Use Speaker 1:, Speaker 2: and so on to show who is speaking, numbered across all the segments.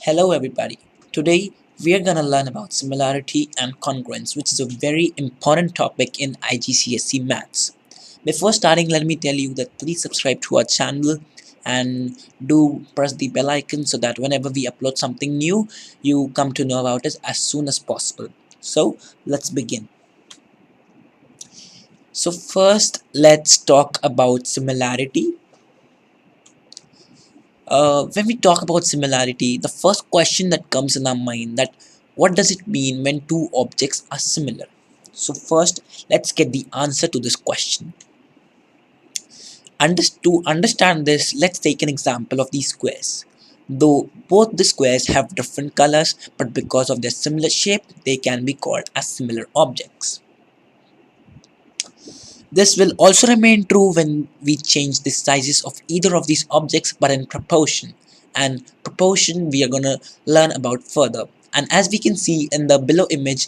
Speaker 1: Hello everybody. Today we are gonna learn about similarity and congruence, which is a very important topic in IGCSE maths. Before starting, let me tell you that please subscribe to our channel and do press the bell icon so that whenever we upload something new, you come to know about it as soon as possible. So let's begin. So first, let's talk about similarity. When we talk about similarity, the first question that comes in our mind that what does it mean when two objects are similar? So first, let's get the answer to this question. To understand this, let's take an example of these squares. Though both the squares have different colors, but because of their similar shape, they can be called as similar objects. This will also remain true when we change the sizes of either of these objects but in proportion. And proportion we are going to learn about further. And as we can see in the below image,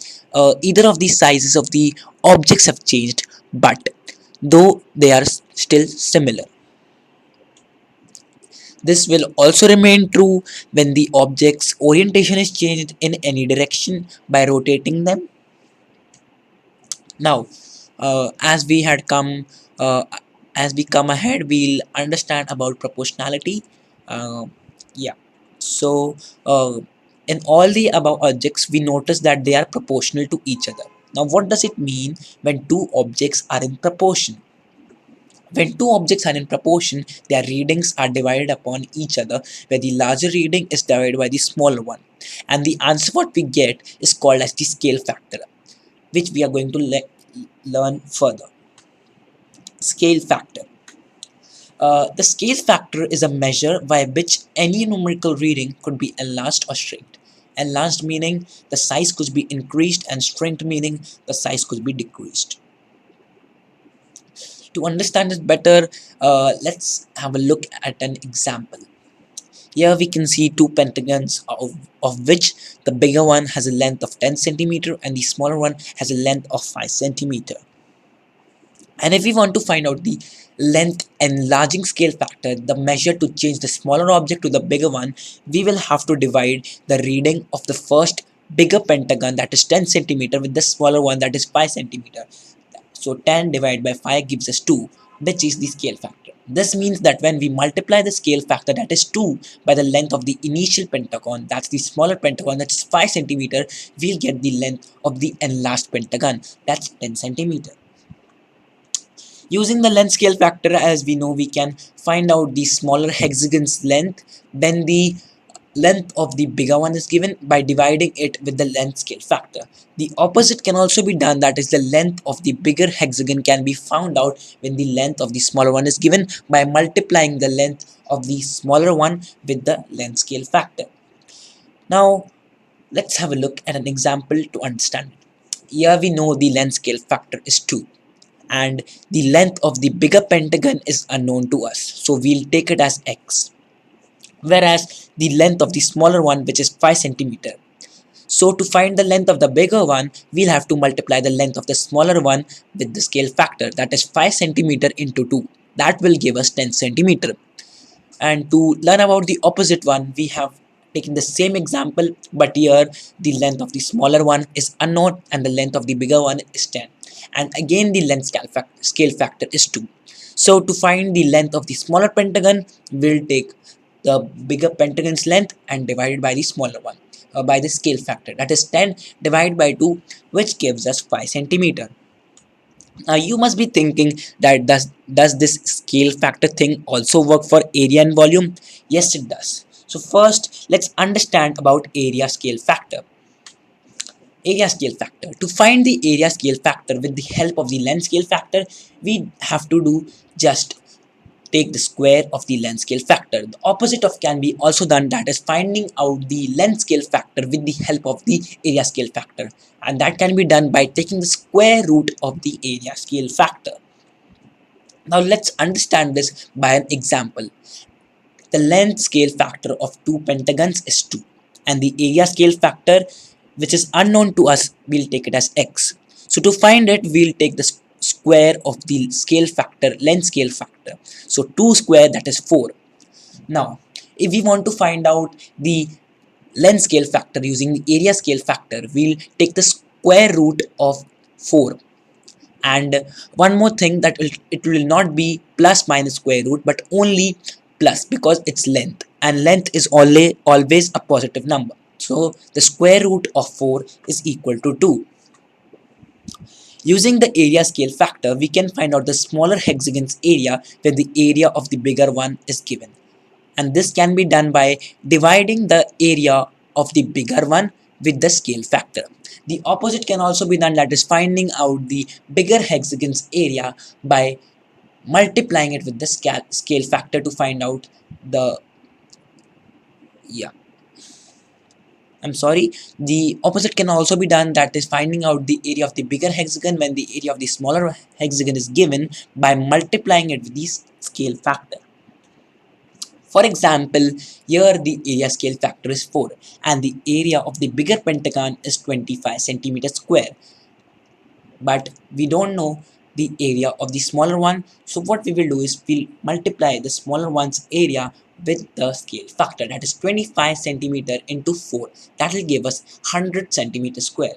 Speaker 1: either of these sizes of the objects have changed, but though they are still similar. This will also remain true when the object's orientation is changed in any direction by rotating them. Now, as we had come, as we come ahead, we'll understand about proportionality. Uh, yeah. So, in all the above objects, we notice that they are proportional to each other. Now, what does it mean when two objects are in proportion? When two objects are in proportion, their readings are divided upon each other, where the larger reading is divided by the smaller one. And the answer what we get is called as the scale factor, which we are going to learn further. Scale factor. The scale factor is a measure by which any numerical reading could be enlarged or shrinked. Enlarged meaning the size could be increased, and shrinked meaning the size could be decreased. To understand it better, let's have a look at an example. Here we can see two pentagons of which the bigger one has a length of 10 centimeter and the smaller one has a length of 5 centimeter. And if we want to find out the length enlarging scale factor, the measure to change the smaller object to the bigger one, we will have to divide the reading of the first bigger pentagon, that is 10 centimeter, with the smaller one, that is 5 centimeter. So 10 divided by 5 gives us 2, which is the scale factor. This means that when we multiply the scale factor, that is 2, by the length of the initial pentagon, that's the smaller pentagon, that's 5 centimeter, we'll get the length of the enlarged pentagon, that's 10 centimeter. Using the length scale factor, as we know, we can find out the smaller hexagon's length when the length of the bigger one is given by dividing it with the length scale factor. The opposite can also be done, that is the length of the bigger hexagon can be found out when the length of the smaller one is given by multiplying the length of the smaller one with the length scale factor. Now let's have a look at an example to understand it. Here we know the length scale factor is 2 and the length of the bigger pentagon is unknown to us, so we'll take it as x, whereas the length of the smaller one, which is 5 centimeter. So to find the length of the bigger one, we'll have to multiply the length of the smaller one with the scale factor, that is 5 centimeter into 2, that will give us 10 centimeter. And to learn about the opposite one, we have taken the same example, but here the length of the smaller one is unknown and the length of the bigger one is 10, and again the length scale factor is 2. So to find the length of the smaller pentagon, we'll take the bigger pentagon's length and divide it by the smaller one, by the scale factor, that is 10 divided by 2, which gives us 5 centimeter. Now you must be thinking that does this scale factor thing also work for area and volume? Yes, it does. So first, let's understand about area scale factor. Area scale factor. To find the area scale factor with the help of the length scale factor, we have to do just take the square of the length scale factor. The opposite of can be also done, that is finding out the length scale factor with the help of the area scale factor, and that can be done by taking the square root of the area scale factor. Now let's understand this by an example. The length scale factor of two pentagons is 2 and the area scale factor, which is unknown to us, we'll take it as x. So to find it, we'll take the square of the scale factor, length scale factor. So 2 square, that is 4. Now if we want to find out the length scale factor using the area scale factor, we'll take the square root of 4. And one more thing, that it will not be plus minus square root but only plus, because it's length and length is always a positive number. So the square root of 4 is equal to 2. Using the area scale factor, we can find out the smaller hexagon's area when the area of the bigger one is given. And this can be done by dividing the area of the bigger one with the scale factor. The opposite can also be done, that is finding out the bigger hexagon's area by multiplying it with the scale factor to find out the, yeah, I'm sorry, the opposite can also be done, that is finding out the area of the bigger hexagon when the area of the smaller hexagon is given by multiplying it with the scale factor. For example, here the area scale factor is 4 and the area of the bigger pentagon is 25 centimeters square. But we don't know the area of the smaller one. So what we will do is we'll multiply the smaller one's area with the scale factor, that is 25 centimeter into 4. That will give us 100 centimeters square.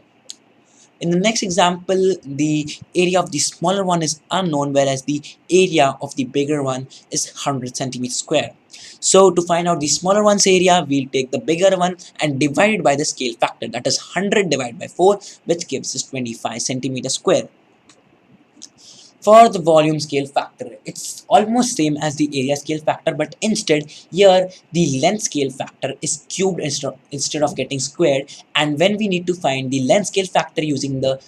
Speaker 1: In the next example, the area of the smaller one is unknown, whereas the area of the bigger one is 100 centimeters square. So to find out the smaller one's area, we'll take the bigger one and divide it by the scale factor, that is 100 divided by 4, which gives us 25 centimeters square. For the volume scale factor, it's almost same as the area scale factor, but instead here the length scale factor is cubed instead of getting squared. And when we need to find the length scale factor using the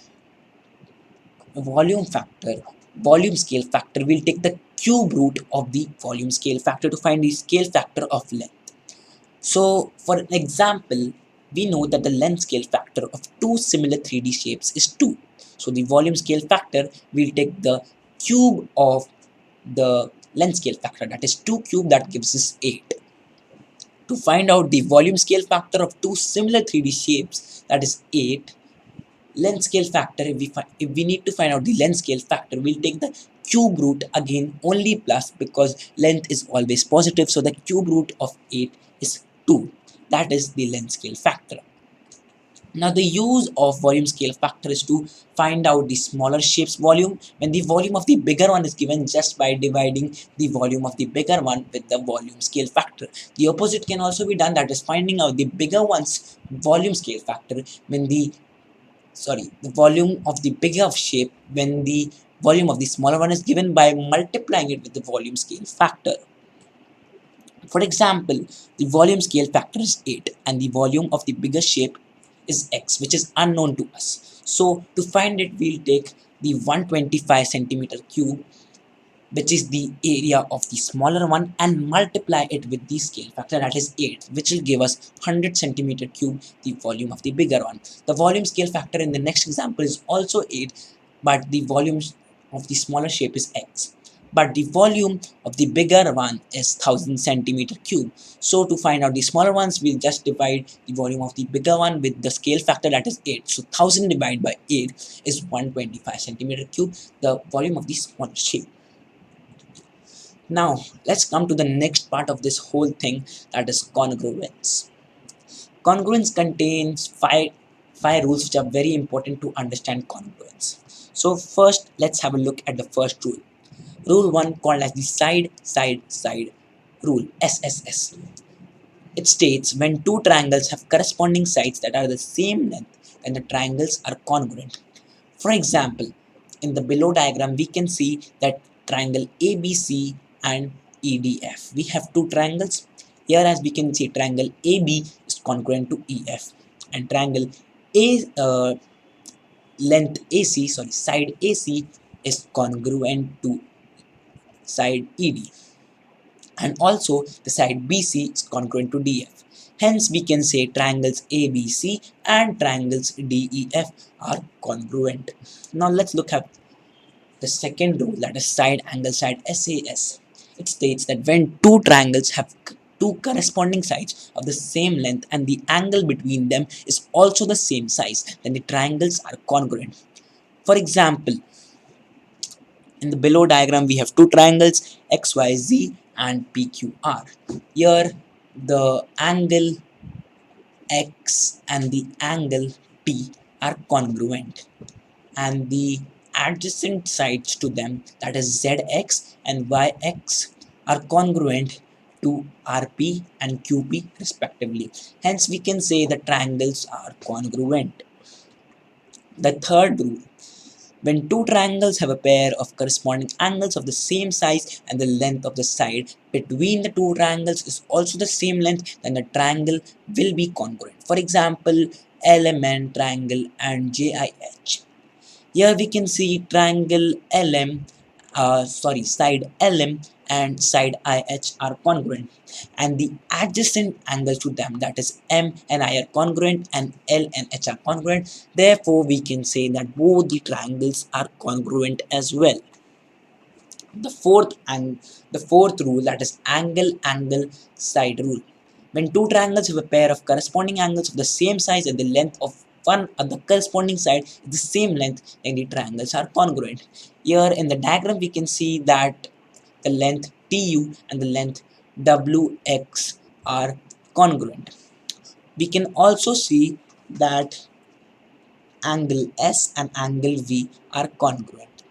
Speaker 1: volume factor, volume scale factor, we'll take the cube root of the volume scale factor to find the scale factor of length. So for an example, we know that the length scale factor of two similar 3D shapes is 2. So the volume scale factor will take the cube of the length scale factor, that is 2 cube, that gives us 8. To find out the volume scale factor of two similar 3D shapes, that is 8, length scale factor, if we need to find out the length scale factor, we'll take the cube root, again only plus, because length is always positive. So the cube root of 8 is 2. That is the length scale factor. Now the use of volume scale factor is to find out the smaller shape's volume when the volume of the bigger one is given, just by dividing the volume of the bigger one with the volume scale factor. The opposite can also be done, that is finding out the bigger one's volume scale factor when the volume of the bigger shape when the volume of the smaller one is given by multiplying it with the volume scale factor. For example, the volume scale factor is 8 and the volume of the bigger shape is x, which is unknown to us. So to find it, we'll take the 125 centimeter cube, which is the area of the smaller one, and multiply it with the scale factor, that is 8, which will give us 100 centimeter cube, the volume of the bigger one. The volume scale factor in the next example is also 8, but the volume of the smaller shape is x. But the volume of the bigger one is 1000 centimeter cube. So to find out the smaller ones, we'll just divide the volume of the bigger one with the scale factor, that is 8. So 1000 divided by 8 is 125 centimeter cube, the volume of the smaller shape. Now let's come to the next part of this whole thing, that is congruence. Congruence contains five rules which are very important to understand congruence. So first, let's have a look at the first rule. Rule 1, called as the side rule, SSS. It states when two triangles have corresponding sides that are the same length, then the triangles are congruent. For example, in the below diagram, we can see that triangle ABC and EDF. We have two triangles. Here, as we can see, triangle AB is congruent to EF, and triangle A side AC is congruent to side ED, and also the side BC is congruent to DF. Hence, we can say triangles ABC and triangles DEF are congruent. Now let's look at the second rule, that is side angle side SAS. It states that when two triangles have two corresponding sides of the same length and the angle between them is also the same size, then the triangles are congruent. For example, in the below diagram, we have two triangles XYZ and PQR. Here, the angle x and the angle t are congruent, and the adjacent sides to them, that is zx and yx, are congruent to rp and qp respectively. Hence we can say the triangles are congruent. The third rule: when two triangles have a pair of corresponding angles of the same size and the length of the side between the two triangles is also the same length, then the triangle will be congruent. For example, LMN triangle and JIH. Here we can see triangle side LM and side IH are congruent, and the adjacent angles to them, that is M and I, are congruent, and L and H are congruent. Therefore, we can say that both the triangles are congruent as well. The fourth rule, that is angle side rule: when two triangles have a pair of corresponding angles of the same size and the length of one of the corresponding side is the same length, then the triangles are congruent. Here in the diagram we can see that the length tu and the length wx are congruent. We can also see that angle s and angle v are congruent.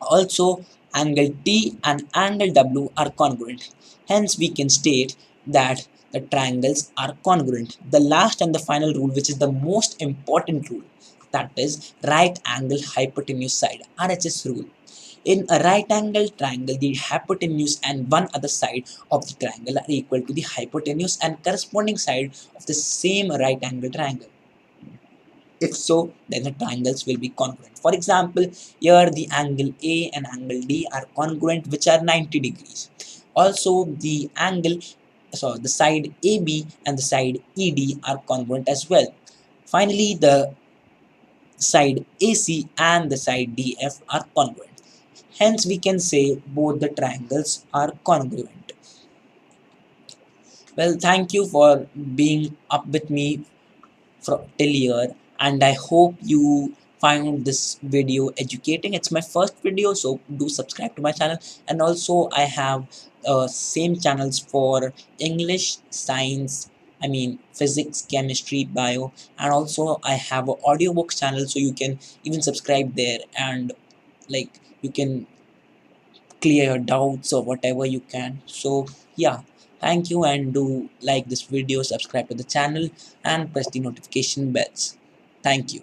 Speaker 1: Also, angle T and angle W are congruent. Hence, we can state that the triangles are congruent. The last and the final rule, which is the most important rule, that is right angle hypotenuse side, RHS rule. In a right angle triangle, the hypotenuse and one other side of the triangle are equal to the hypotenuse and corresponding side of the same right angle triangle. If so, then the triangles will be congruent. For example, here the angle A and angle D are congruent, which are 90 degrees. Also, the side AB and the side ED are congruent as well. Finally, the side AC and the side DF are congruent. Hence, we can say both the triangles are congruent. Well, thank you for being up with me till here, and I hope you find this video educating. It's my first video, so do subscribe to my channel. And also I have same channels for English, science, I mean physics, chemistry, bio, and also I have an audiobooks channel, so you can even subscribe there, and like you can clear your doubts or whatever you can. So yeah, thank you, and do like this video, subscribe to the channel, and press the notification bells. Thank you.